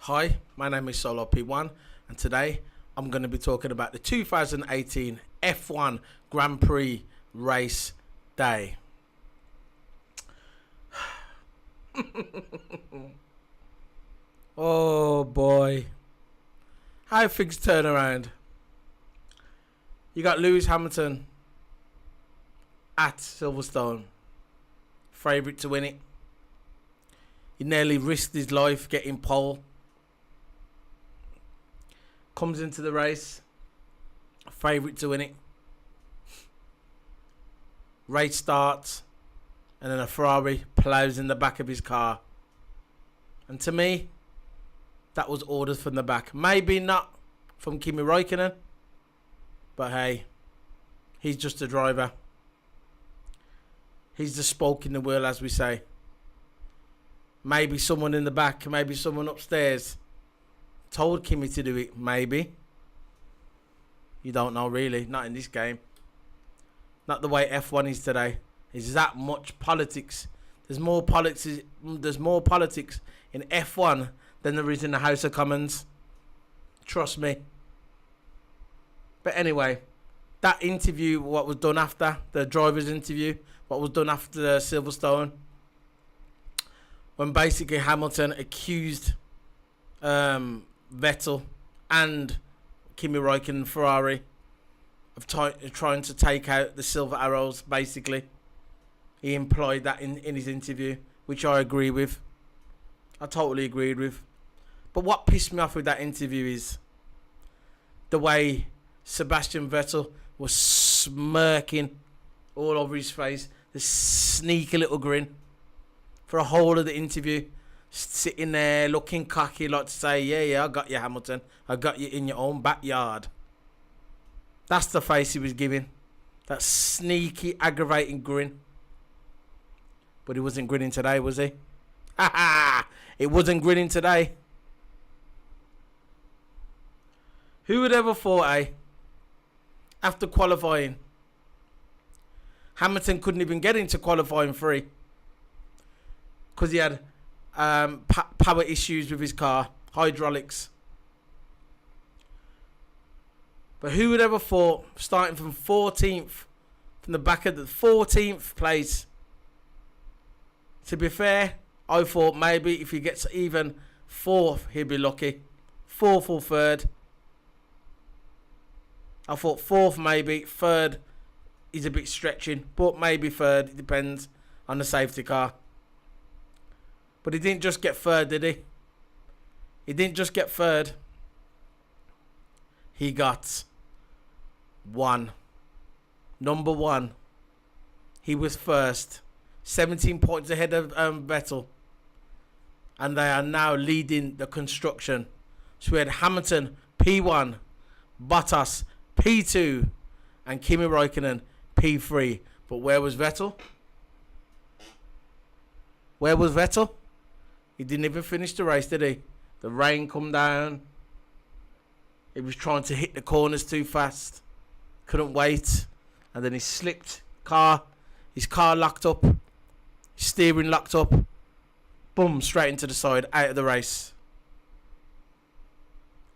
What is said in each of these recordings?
Hi, my name is Solo P1 and today I'm going to be talking about the 2018 F1 Grand Prix race day. Oh boy, how things turn around. You got Lewis Hamilton at Silverstone, favourite to win it. He nearly risked his life getting pole. Comes into the race, favourite to win it. Race starts, and then a Ferrari plows in the back of his car. And to me, that was orders from the back. Maybe not from Kimi Räikkönen, but hey, he's just a driver. He's the spoke in the wheel, as we say. Maybe someone in the back, maybe someone upstairs told Kimi to do it, maybe. You don't know really, not in this game. Not the way F1 is today. It's that much politics. There's more politics in F1 than there is in the House of Commons. Trust me. But anyway, that interview, what was done after, the driver's interview, what was done after the Silverstone, when basically Hamilton accused Vettel and Kimi Räikkönen Ferrari of trying to take out the silver arrows, basically. He implied that in his interview, which I agree with. I totally agreed with. But what pissed me off with that interview is the way Sebastian Vettel was smirking all over his face. This sneaky little grin for a whole of the interview. Sitting there looking cocky, like to say, yeah, I got you, Hamilton. I got you in your own backyard. That's the face he was giving. That sneaky, aggravating grin. But he wasn't grinning today, was he? Ha ha! It wasn't grinning today. Who would ever thought, after qualifying, Hamilton couldn't even get into qualifying 3 because he had power issues with his car, hydraulics. But who would ever thought, starting from 14th, from the back of the 14th place. To be fair, I thought maybe if he gets even 4th, he'd be lucky. 4th or 3rd. I thought 4th maybe, 3rd is a bit stretching, but maybe 3rd, it depends on the safety car. But he didn't just get 3rd, did he? He didn't just get 3rd. He got 1. Number 1. He was first. 17 points ahead of Vettel. And they are now leading the construction. So we had Hamilton P1, Bottas P2, and Kimi Räikkönen P3. But where was Vettel? Where was Vettel? He didn't even finish the race, did he? The rain come down. He was trying to hit the corners too fast. Couldn't wait. And then he slipped. His car locked up. His steering locked up. Boom, straight into the side, out of the race.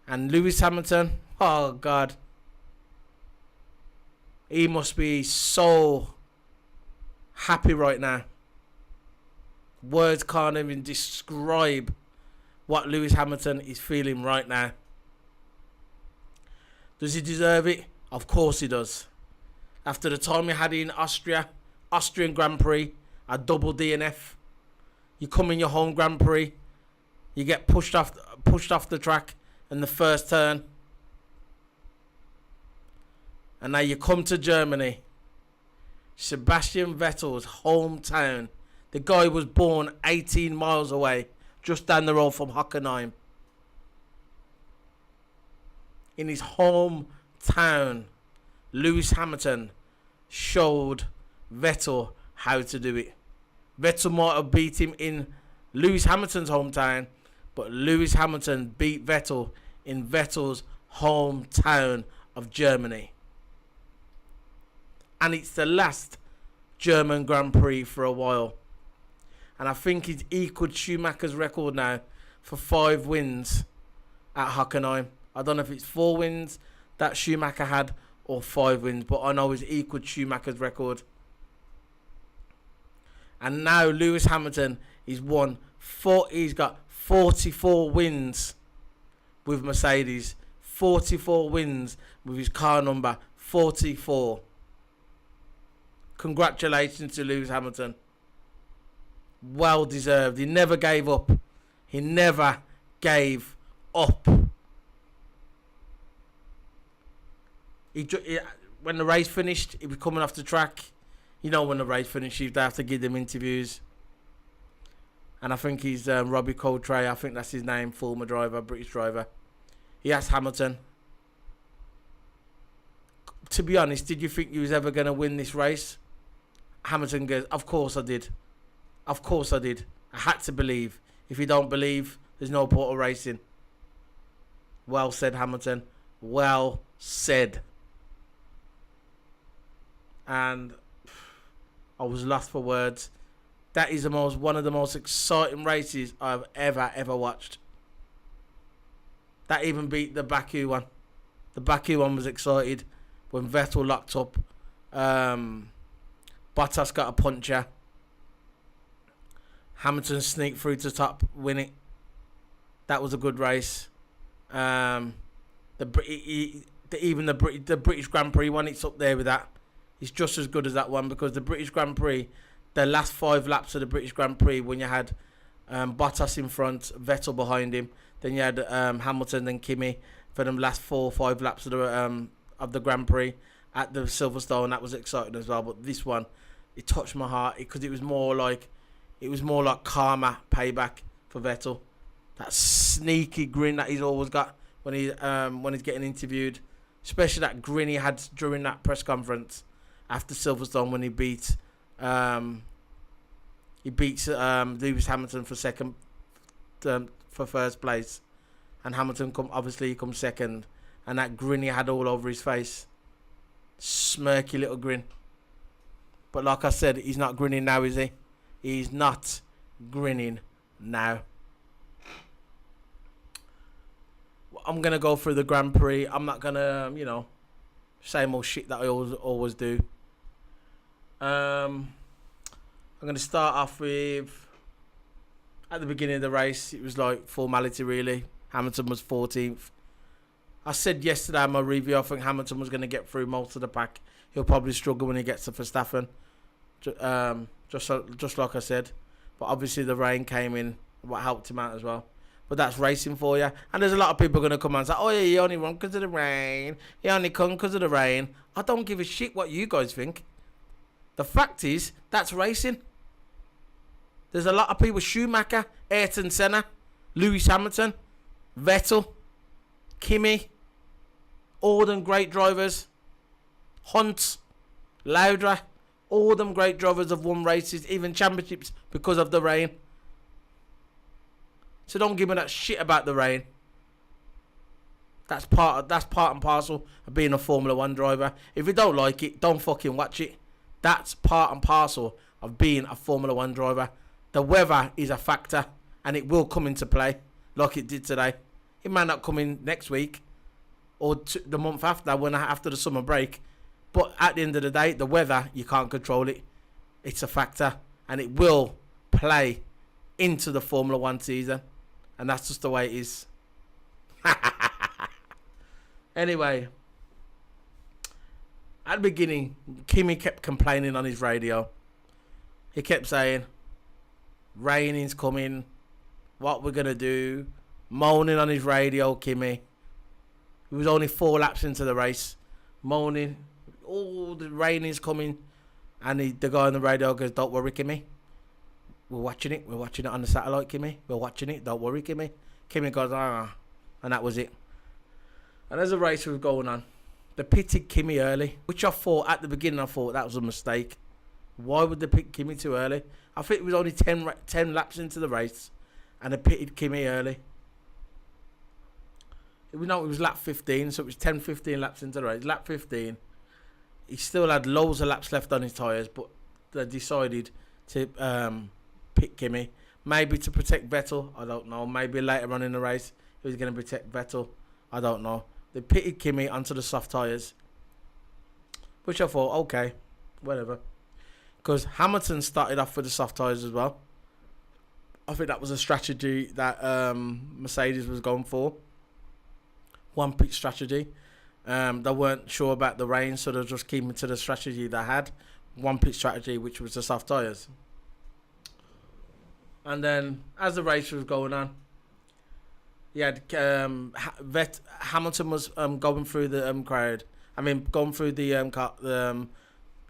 And Lewis Hamilton, oh God. He must be so happy right now. Words can't even describe what Lewis Hamilton is feeling right now. Does he deserve it? Of course he does. After the time he had in Austrian Grand Prix, a double DNF. You come in your home Grand Prix, you get pushed off the track in the first turn. And now you come to Germany. Sebastian Vettel's hometown. The guy was born 18 miles away, just down the road from Hockenheim. In his hometown, Lewis Hamilton showed Vettel how to do it. Vettel might have beat him in Lewis Hamilton's hometown, but Lewis Hamilton beat Vettel in Vettel's hometown of Germany. And it's the last German Grand Prix for a while. And I think he's equaled Schumacher's record now for 5 wins at Hockenheim. I don't know if it's 4 wins that Schumacher had or 5 wins, but I know it's equal to Schumacher's record. And now Lewis Hamilton he's got 44 wins with Mercedes. 44 wins with his car number 44. Congratulations to Lewis Hamilton. Well deserved. He never gave up. He never gave up. When the race finished, he was coming off the track. You know, when the race finishes, they have to give them interviews. And I think he's Robbie Coltrane. I think that's his name, former driver, British driver. He asked Hamilton, to be honest, did you think you was ever going to win this race? Hamilton goes, of course I did. Of course I did. I had to believe. If you don't believe, there's no point of racing. Well said, Hamilton. Well said. And I was lost for words. That is one of the most exciting races I've ever watched. That even beat the Baku one. The Baku one was excited when Vettel locked up. Bottas got a puncher. Hamilton sneaked through to top, win it. That was a good race. The British Grand Prix one, it's up there with that. It's just as good as that one because the British Grand Prix, the last 5 laps of the British Grand Prix, when you had Bottas in front, Vettel behind him, then you had Hamilton and Kimi for the last 4 or 5 laps of the Grand Prix at the Silverstone. That was exciting as well. But this one, it touched my heart because it was more like karma payback for Vettel. That sneaky grin that he's always got when he's getting interviewed, especially that grin he had during that press conference after Silverstone when he beats Lewis Hamilton for first place, and Hamilton comes second, and that grin he had all over his face, smirky little grin. But like I said, he's not grinning now, is he? He's not grinning now. I'm gonna go through the Grand Prix. I'm not gonna, same old shit that I always do. I'm gonna start off with at the beginning of the race. It was like formality, really. Hamilton was 14th. I said yesterday in my review, I think Hamilton was gonna get through most of the pack. He'll probably struggle when he gets to Verstappen. Just like I said, but obviously the rain came in, what helped him out as well. But that's racing for you. And there's a lot of people going to come and say, oh yeah, he only won because of the rain. He only come because of the rain. I don't give a shit what you guys think. The fact is, that's racing. There's a lot of people, Schumacher, Ayrton Senna, Lewis Hamilton, Vettel, Kimi, all them great drivers, Hunt, Lauda, all them great drivers have won races, even championships, because of the rain. So don't give me that shit about the rain. That's part and parcel of being a Formula 1 driver. If you don't like it, don't fucking watch it. That's part and parcel of being a Formula 1 driver. The weather is a factor, and it will come into play, like it did today. It might not come in next week or the month after the summer break. But at the end of the day, the weather, you can't control it. It's a factor, and it will play into the Formula 1 season. And that's just the way it is. Anyway, at the beginning, Kimi kept complaining on his radio. He kept saying, rain is coming, what we're going to do, moaning on his radio, Kimi. He was only 4 laps into the race, moaning, oh, the rain is coming. And the guy on the radio goes, don't worry, Kimi. We're watching it on the satellite, Kimi. We're watching it, don't worry, Kimi. Kimi goes, and that was it. And as the race was going on, they pitted Kimi early, which at the beginning I thought that was a mistake. Why would they pick Kimi too early? I think it was only 10 laps into the race, and they pitted Kimi early. It was lap 15, so it was 10-15 laps into the race. Lap 15, he still had loads of laps left on his tyres, but they decided to pick Kimi. Maybe to protect Vettel, I don't know. Maybe later on in the race, he was going to protect Vettel, I don't know. They pitted Kimi onto the soft tyres, which I thought, okay, whatever. Because Hamilton started off with the soft tyres as well. I think that was a strategy that Mercedes was going for. One pit strategy. They weren't sure about the rain, so they're just keeping to the strategy they had. One pit strategy, which was the soft tyres. And then, as the race was going on, he had Hamilton was going through the crowd. I mean, going through the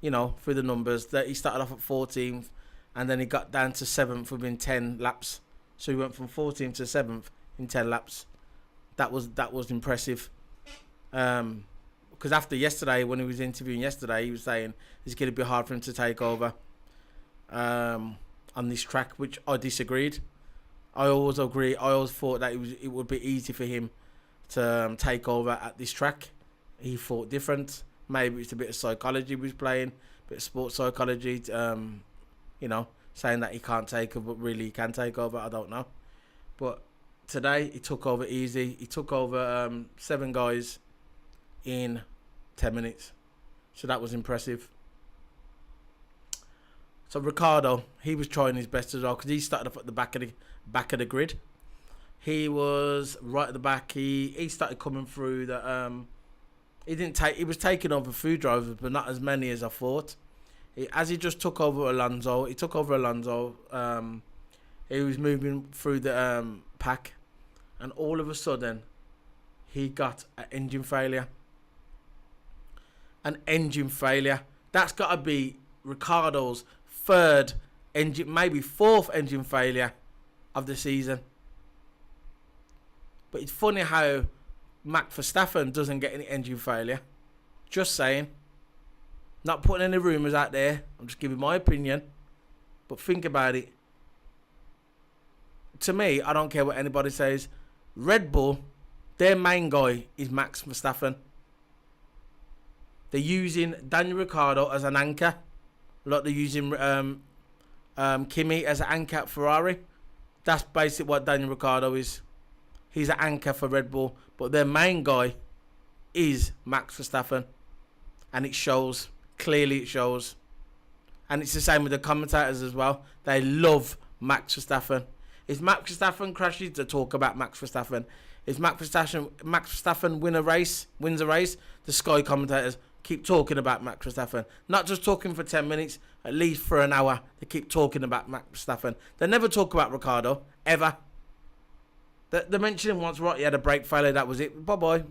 through the numbers. That he started off at 14th, and then he got down to 7th within 10 laps. So he went from 14th to 7th in 10 laps. That was impressive. Because after yesterday, when he was interviewing yesterday, he was saying it's going to be hard for him to take over on this track, which I disagreed. I always agree. I always thought that it would be easy for him to take over at this track. He thought different. Maybe it's a bit of psychology he was playing, a bit of sports psychology, saying that he can't take over, but really he can take over. I don't know. But today, he took over easy. He took over 7 guys in 10 minutes. So that was impressive. So Ricciardo, he was trying his best as well, because he started off at the back of the grid. He was right at the back. He started coming through the he was taking over food drivers, but not as many as I thought. As he just took over Alonso, he was moving through the pack, and all of a sudden he got an engine failure. An engine failure. That's got to be Ricciardo's 3rd engine, maybe 4th engine failure of the season. But it's funny how Max Verstappen doesn't get any engine failure. Just saying. Not putting any rumours out there. I'm just giving my opinion. But think about it. To me, I don't care what anybody says. Red Bull, their main guy is Max Verstappen. They're using Daniel Ricciardo as an anchor. Like they're using Kimi as an anchor at Ferrari. That's basically what Daniel Ricciardo is. He's an anchor for Red Bull. But their main guy is Max Verstappen. And it shows. Clearly it shows. And it's the same with the commentators as well. They love Max Verstappen. If Max Verstappen crashes, they talk about Max Verstappen. If Max Verstappen wins a race, the Sky commentators keep talking about Max Verstappen. Not just talking for 10 minutes, at least for an hour. They keep talking about Max Verstappen. They never talk about Ricciardo, ever. They mentioned him once, right, he had a brake failure, that was it. Bye-bye.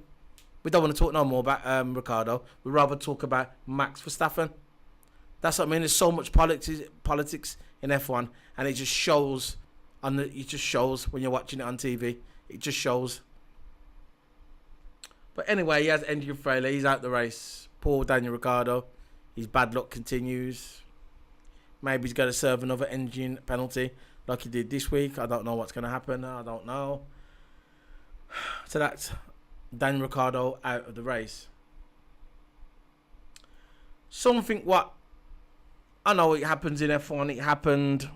We don't want to talk no more about Ricciardo. We'd rather talk about Max Verstappen. That's what I mean. There's so much politics in F1, and it just shows when you're watching it on TV. It just shows. But anyway, he has engine failure. He's out the race. Poor Daniel Ricciardo. His bad luck continues. Maybe he's going to serve another engine penalty like he did this week. I don't know what's going to happen. I don't know. So that's Daniel Ricciardo out of the race. Something what I know it happens in F1. It happened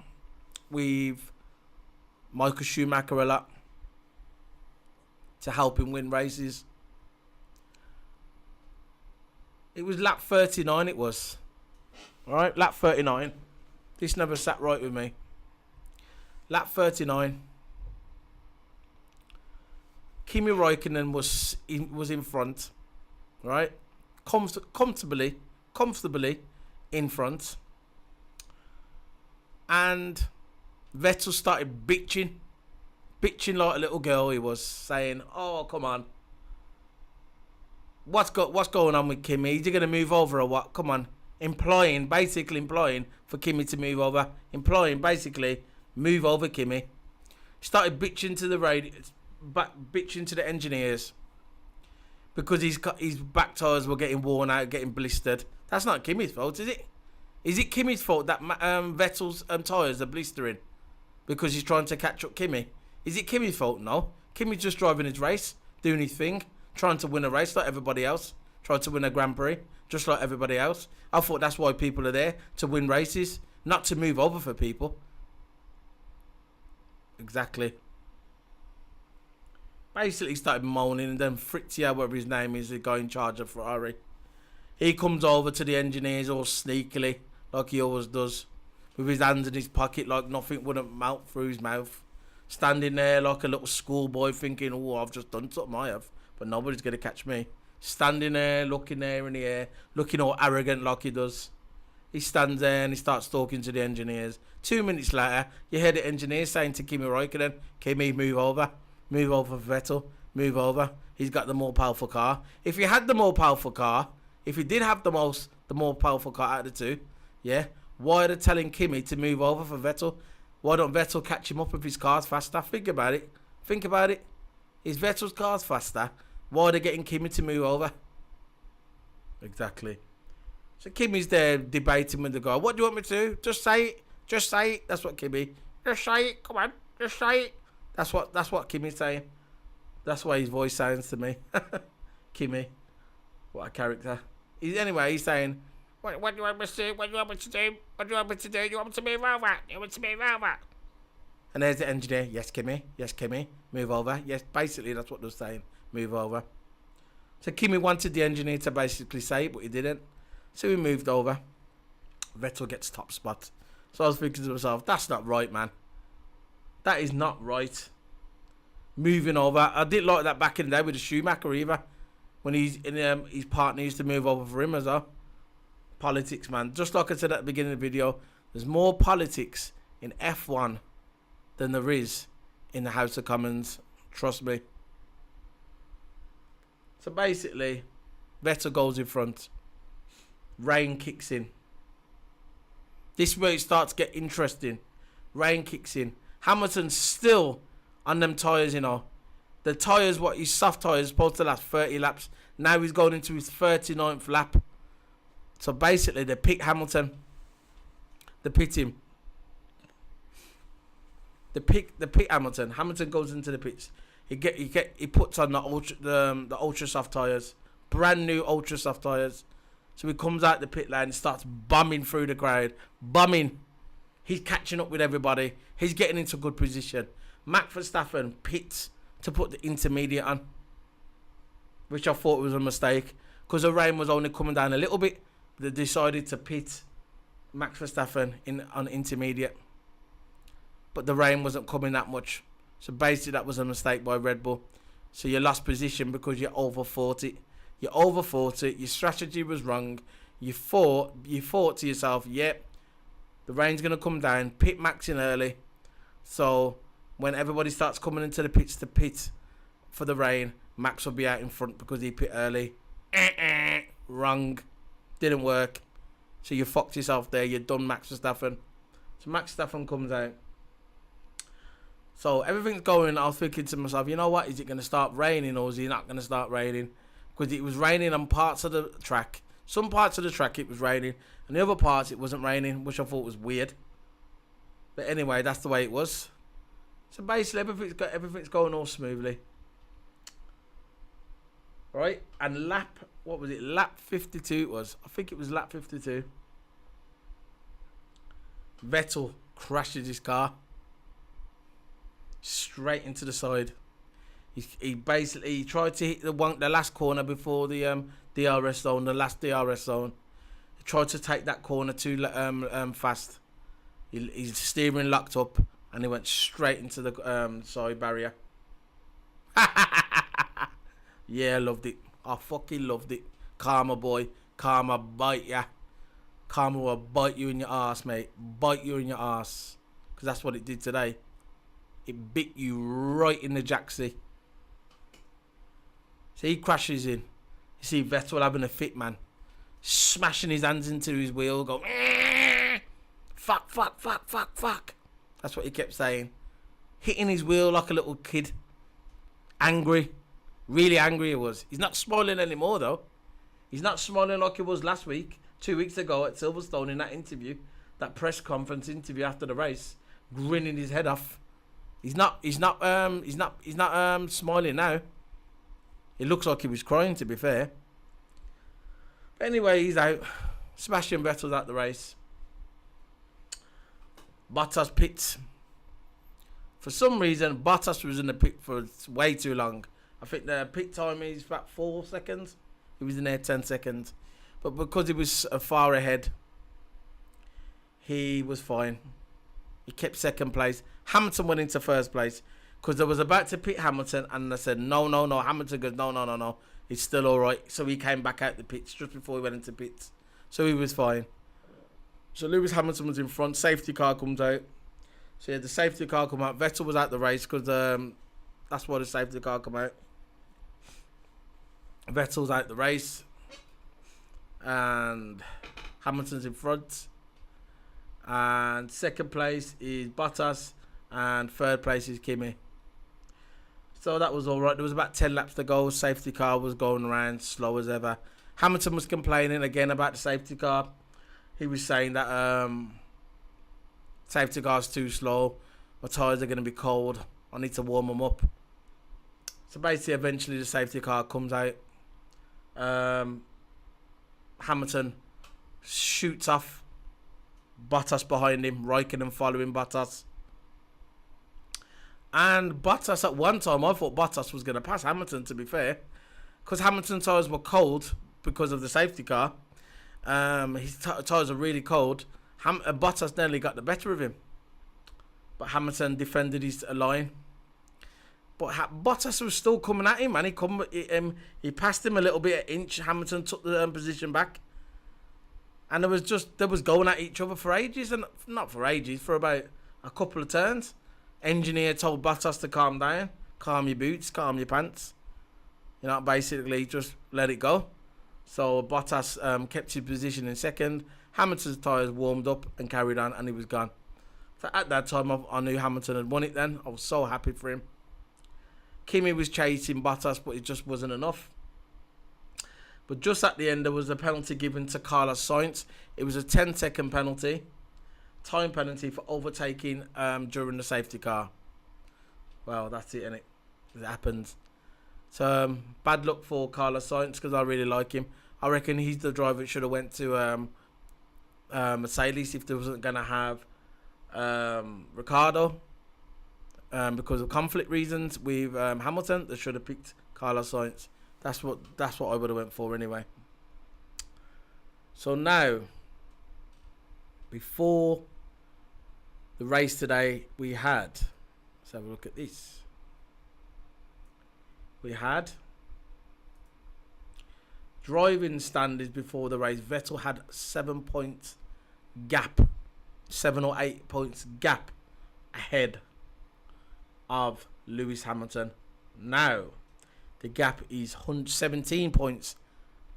with Michael Schumacher a lot to help him win races. It was lap 39 it was. Alright, lap 39. This never sat right with me. Lap 39. Kimi Räikkönen was in front. Right? Comfortably in front. And Vettel started bitching like a little girl. He was saying, "Oh, come on. What's going on with Kimi? Is he going to move over or what? Come on." Basically implying for Kimi to move over. Move over Kimi. Started bitching to the bitching to the engineers because his back tyres were getting worn out, getting blistered. That's not Kimi's fault, is it? Is it Kimi's fault that Vettel's tyres are blistering because he's trying to catch up Kimi? Is it Kimi's fault? No. Kimi's just driving his race, doing his thing, trying to win a race like everybody else, trying to win a Grand Prix just like everybody else. I thought that's why people are there, to win races, not to move over for people. Exactly. Basically, he started moaning, and then Fritz, whatever his name is, the guy in charge of Ferrari, he comes over to the engineers all sneakily, like he always does, with his hands in his pocket, like nothing wouldn't melt through his mouth. Standing there like a little schoolboy thinking, oh, I've just done something, I have, but nobody's going to catch me. Standing there, looking there in the air, looking all arrogant like he does. He stands there and he starts talking to the engineers. 2 minutes later, you hear the engineer saying to Kimi Räikkönen, Kimi, move over. Move over for Vettel. Move over. He's got the more powerful car. If he had the more powerful car, if he did have the more powerful car out of the two, yeah, why are they telling Kimi to move over for Vettel? Why don't Vettel catch him up if his car's faster? Think about it. Think about it. Is Vettel's car's faster? Why are they getting Kimi to move over? Exactly. So Kimi's there debating with the guy. What do you want me to do? Just say it. Just say it. That's what Kimi. Just say it. Come on. Just say it. That's what Kimi's saying. That's why his voice sounds to me. Kimi. What a character. He's saying, what do you want me to do? What do you want me to do? What do you want me to do? You want me to move over? You want me to move over? And there's the engineer. Yes, Kimi. Yes, Kimi. Move over. Yes, basically that's what they're saying. Move over. So Kimi wanted the engineer to basically say it, but he didn't. So he moved over. Vettel gets top spot. So I was thinking to myself, that's not right, man. That is not right. Moving over. I didn't like that back in the day with the Schumacher either. When he's in his partner used to move over for him as well. Politics, man. Just like I said at the beginning of the video, there's more politics in F1 than there is in the House of Commons. Trust me. So basically, Vettel goes in front. Rain kicks in. This is where it starts to get interesting. Rain kicks in. Hamilton's still on them tyres, you know. The tyres, his soft tyres, supposed to last 30 laps. Now he's going into his 39th lap. So basically, they pick Hamilton. They pit him. They pick Hamilton. Hamilton goes into the pits. He puts on the ultra soft tyres. Brand new ultra soft tyres. So he comes out the pit lane and starts bombing through the crowd. Bombing. He's catching up with everybody. He's getting into good position. Max Verstappen pits to put the intermediate on, which I thought was a mistake because the rain was only coming down a little bit. They decided to pit Max Verstappen on intermediate, but the rain wasn't coming that much. So basically, that was a mistake by Red Bull. So you lost position because you overthought it. You overthought it. Your strategy was wrong. You thought to yourself, yep. The rain's going to come down, pit Max in early. So when everybody starts coming into the pits to pit for the rain, Max will be out in front because he pit early. Wrong. Didn't work. So you fucked yourself there. You're done, Max Verstappen. So Max Verstappen comes out. So everything's going. I was thinking to myself, you know what? Is it going to start raining or is it not going to start raining? Because it was raining on parts of the track. Some parts of the track it was raining, and the other parts it wasn't raining, which I thought was weird. But anyway, that's the way it was. So basically, everything's going all smoothly, right? And lap 52 it was. I think it was lap 52. Vettel crashes his car straight into the side. He basically tried to hit the last corner before the DRS zone, the last DRS zone. He tried to take that corner too fast. His steering locked up and he went straight into the side barrier. Yeah, I loved it. I fucking loved it. Karma, boy. Karma bite ya. Karma will bite you in your ass, mate. Bite you in your ass. Because that's what it did today. It bit you right in the jacksie. So he crashes in. You see Vettel having a fit, man. Smashing his hands into his wheel. Go, fuck, fuck, fuck, fuck, fuck. That's what he kept saying. Hitting his wheel like a little kid. Angry. Really angry he was. He's not smiling anymore, though. He's not smiling like he was last week. 2 weeks ago at Silverstone in that interview. That press conference interview after the race. Grinning his head off. He's not smiling now. It looks like he was crying, to be fair. But anyway, he's out. Sebastian Vettel's out the race. Bottas pits. For some reason, Bottas was in the pit for way too long. I think the pit time is about 4 seconds. He was in there 10 seconds. But because he was far ahead, he was fine. He kept second place. Hamilton went into first place because they was about to pit Hamilton, and I said, no. Hamilton goes, no. It's still all right. So he came back out the pits just before he went into pits. So he was fine. So Lewis Hamilton was in front. Safety car comes out. So yeah, the safety car come out. Vettel was out the race because that's why the safety car come out. Vettel's out the race. And Hamilton's in front. And second place is Bottas. And third place is Kimi. So that was alright. There was about 10 laps to go. Safety car was going around slow as ever. Hamilton was complaining again about the safety car. He was saying that safety car's too slow. My tyres are going to be cold. I need to warm them up. So basically, eventually the safety car comes out. Hamilton shoots off. Bottas behind him. Raikkonen following Bottas. And Bottas, at one time, I thought Bottas was going to pass Hamilton, to be fair. Because Hamilton's tyres were cold because of the safety car. His tyres are really cold. Bottas nearly got the better of him. But Hamilton defended his line. But Bottas was still coming at him, and he passed him a little bit, an inch. Hamilton took the position back. And they was going at each other for ages. And not for ages, for about a couple of turns. Engineer told Bottas to calm down, calm your boots, calm your pants. You know, basically just let it go. So Bottas kept his position in second. Hamilton's tyres warmed up and carried on, and he was gone. So at that time, I knew Hamilton had won it then. I was so happy for him. Kimi was chasing Bottas, but it just wasn't enough. But just at the end, there was a penalty given to Carlos Sainz. It was a 10-second penalty. Time penalty for overtaking during the safety car. Well, that's it, innit? It happens. So, bad luck for Carlos Sainz because I really like him. I reckon he's the driver that should have went to Mercedes if they wasn't going to have Ricciardo. Because of conflict reasons with Hamilton, they should have picked Carlos Sainz. That's what I would have went for anyway. So now, before the race today, we had, let's have a look at this. We had driving standards before the race. Vettel had 7 points gap, 7 or 8 points gap ahead of Lewis Hamilton. Now, the gap is 17 points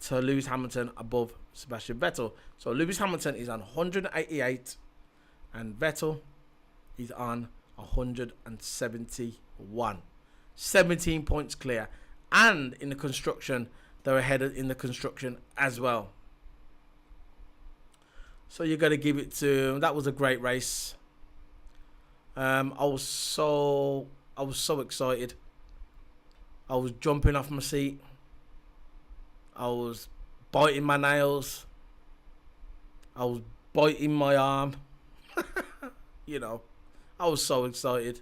to Lewis Hamilton above Sebastian Vettel. So Lewis Hamilton is on 188 and Vettel is on 171. 17 points clear. And in the construction, they're ahead in the construction as well. So you got to give it to, that was a great race. I was so excited. I was jumping off my seat. I was biting my nails. I was biting my arm. You know, I was so excited.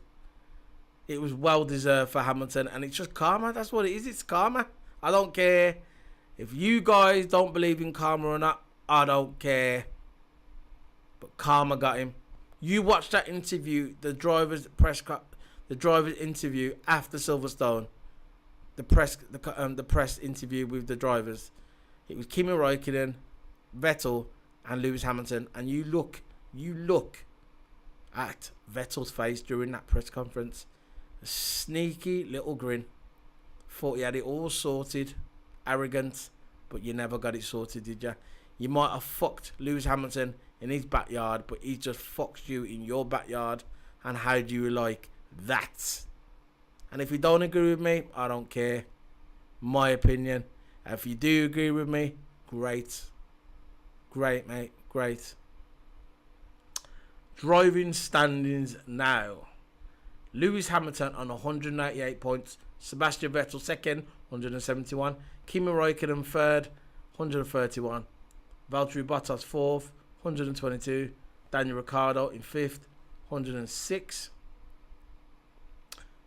It was well deserved for Hamilton, and it's just karma. That's what it is. It's karma. I don't care if you guys don't believe in karma or not. I don't care. But karma got him. You watched that interview, the driver's interview after Silverstone. The press interview with the drivers. It was Kimi Raikkonen, Vettel, and Lewis Hamilton. And you look at Vettel's face during that press conference. A sneaky little grin. Thought he had it all sorted. Arrogant. But you never got it sorted, did you? You might have fucked Lewis Hamilton in his backyard, but he just fucked you in your backyard. And how do you like that? And if you don't agree with me, I don't care. My opinion. If you do agree with me, great. Great, mate. Great. Driving standings now. Lewis Hamilton on 198 points. Sebastian Vettel second, 171. Kimi Raikkonen third, 131. Valtteri Bottas fourth, 122. Daniel Ricciardo in fifth, 106.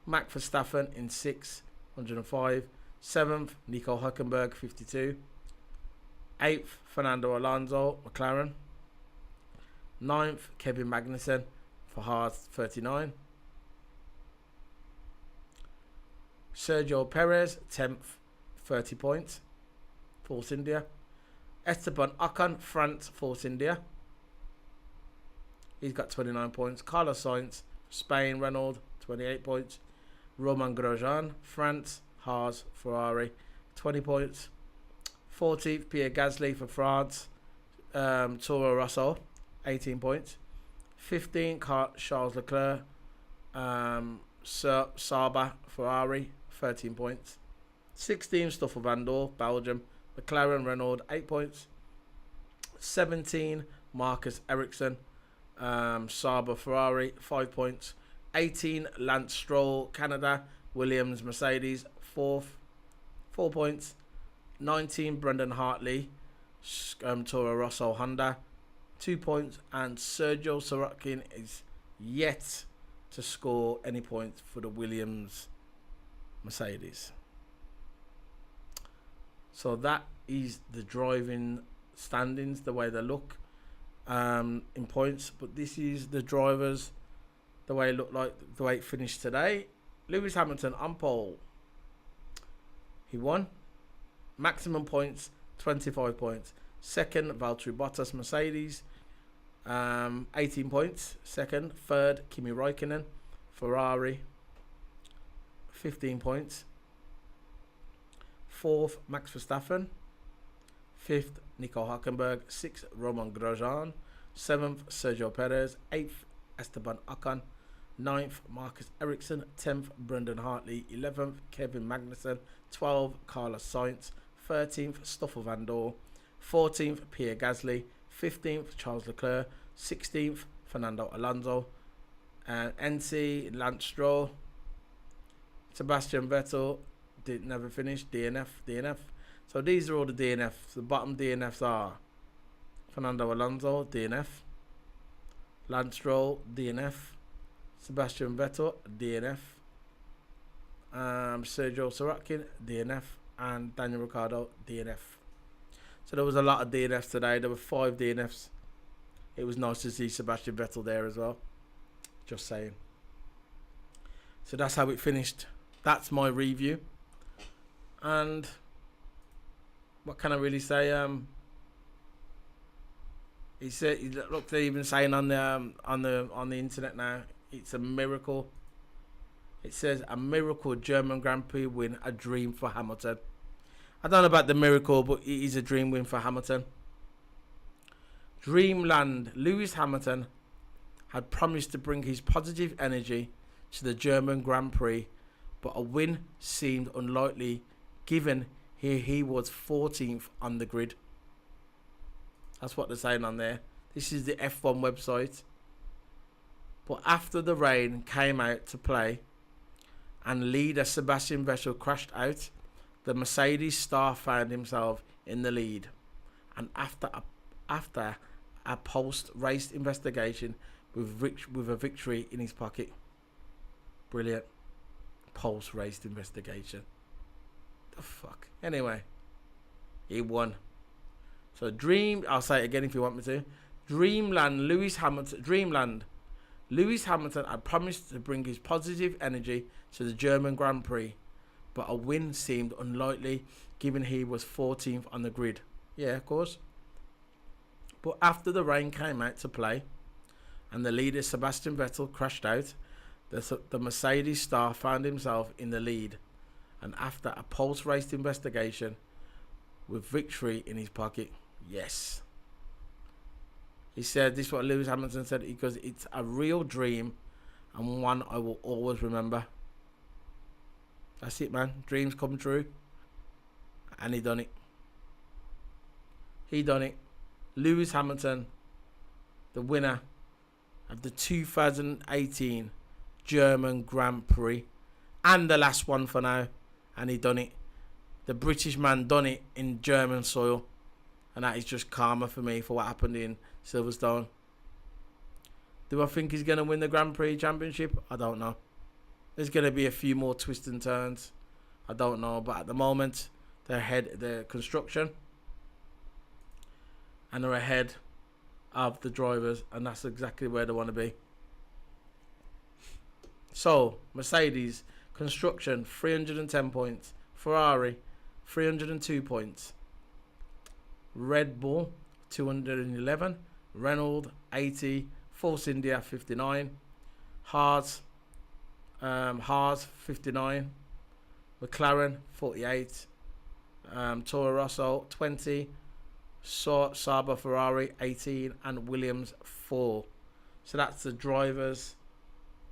Max Verstappen in 6th, 105. 7th, Nico Hülkenberg, 52. 8th, Fernando Alonso, McLaren. 9th, Kevin Magnussen for Haas, 39. Sergio Perez, 10th, 30 points, Force India. Esteban Ocon, France, Force India. He's got 29 points. Carlos Sainz, Spain, Renault, 28 points. Romain Grosjean, France, Haas, Ferrari, 20 points. 14th, Pierre Gasly for France, Toro Rosso, 18 points. 15th, Charles Leclerc, Sauber, Ferrari, 13 points. 16th, Stoffel Vandoor, Belgium, McLaren, Renault, 8 points. 17, Marcus Ericsson, Sauber, Ferrari, 5 points. 18, Lance Stroll, Canada, Williams, Mercedes, 4th, 4 points. 19, Brendan Hartley, Toro Rosso, Honda, 2 points. And Sergio Sorokin is yet to score any points for the Williams, Mercedes. So that is the driving standings, the way they look in points. But this is the drivers, the way it looked like, the way it finished today. Lewis Hamilton on pole. He won. Maximum points, 25 points. Second, Valtteri Bottas, Mercedes, 18 points. Second. Third, Kimi Räikkönen, Ferrari, 15 points. Fourth, Max Verstappen. Fifth, Nico Hülkenberg. Sixth, Romain Grosjean. Seventh, Sergio Perez. Eighth, Esteban Ocon. 9th, Marcus Ericsson. 10th, Brendan Hartley. 11th, Kevin Magnussen. 12th, Carlos Sainz. 13th, Stoffel Vandoor. 14th, Pierre Gasly. 15th, Charles Leclerc. 16th, Fernando Alonso. And NC, Lance Stroll. Sebastian Vettel never finished. DNF. So these are all the DNFs. The bottom DNFs are Fernando Alonso, DNF. Lance Stroll, DNF. Sebastian Vettel, DNF. Sergio Sorokin, DNF. And Daniel Ricciardo, DNF. So there was a lot of DNFs today. There were 5 DNFs. It was nice to see Sebastian Vettel there as well. Just saying. So that's how it finished. That's my review. And what can I really say? He said, look, they're even saying on the internet now, it's a miracle. It says a miracle German Grand Prix win, a dream for Hamilton. I don't know about the miracle, but it is a dream win for Hamilton. Dreamland. Lewis Hamilton had promised to bring his positive energy to the German Grand Prix, but a win seemed unlikely given he was 14th on the grid. That's what they're saying on there. This is the F1 website. But after the rain came out to play and leader Sebastian Vettel crashed out, the Mercedes star found himself in the lead. And after a post-race investigation with a victory in his pocket. Brilliant. Post-race investigation. The fuck. Anyway, he won. So I'll say it again if you want me to. Dreamland. Lewis Hamilton had promised to bring his positive energy to the German Grand Prix, but a win seemed unlikely given he was 14th on the grid. Yeah, of course. But after the rain came out to play and the leader Sebastian Vettel crashed out, the Mercedes star found himself in the lead. And after a post-race investigation with victory in his pocket, yes. He said, this is what Lewis Hamilton said, because it's a real dream and one I will always remember. That's it, man. Dreams come true. And he done it. He done it. Lewis Hamilton, the winner of the 2018 German Grand Prix. And the last one for now. And he done it. The British man done it in German soil. And that is just karma for me for what happened in Silverstone. Do I think he's going to win the Grand Prix Championship? I don't know. There's going to be a few more twists and turns. I don't know, but at the moment they're ahead the construction and they're ahead of the drivers, and that's exactly where they want to be. So Mercedes construction 310 points, Ferrari 302 points, Red Bull 211, Renault 80, Force India 59, Haas 59, McLaren 48, Toro Rosso 20, Sauber Ferrari 18, and Williams 4. So that's the drivers.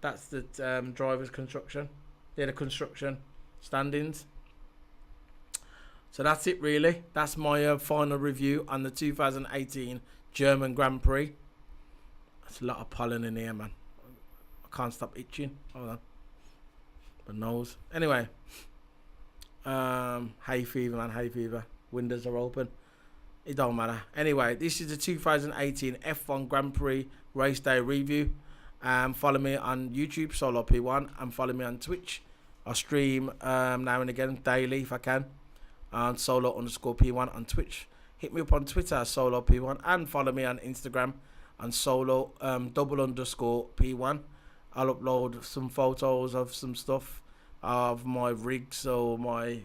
That's the drivers construction. Yeah, the construction standings. So that's it really. That's my final review on the 2018 German Grand Prix. That's a lot of pollen in here, man. I can't stop itching. Hold on. My nose. Anyway. Hay fever, man. Hay fever. Windows are open. It don't matter. Anyway, this is the 2018 F1 Grand Prix race day review. Follow me on YouTube, Solo P1, and follow me on Twitch. I stream now and again, daily if I can, on Solo_P1 on Twitch. Hit me up on Twitter, Solo P1, and follow me on Instagram on Solo _P1. I'll upload some photos of some stuff of my rigs or my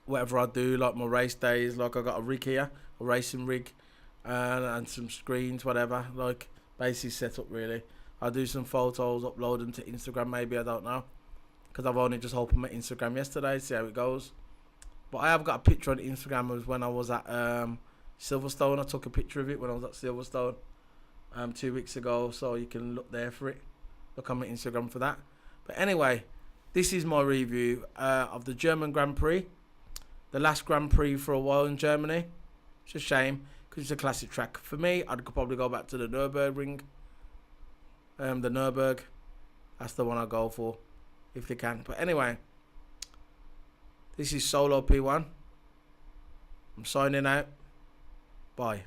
whatever I do, like my race days. Like I got a rig here, a racing rig, and some screens, whatever. Like basically set up really. I'll do some photos, upload them to Instagram maybe, I don't know, because I've only just opened my Instagram yesterday, see how it goes. But I have got a picture on Instagram of when I was at Silverstone. I took a picture of it when I was at Silverstone 2 weeks ago, so you can look there for it. Look on my Instagram for that. But anyway, this is my review of the German Grand Prix. The last Grand Prix for a while in Germany. It's a shame, because it's a classic track. For me, I'd probably go back to the Nürburgring. The Nürburg. That's the one I go for, if they can. But anyway, this is Solo P1. I'm signing out. Bye.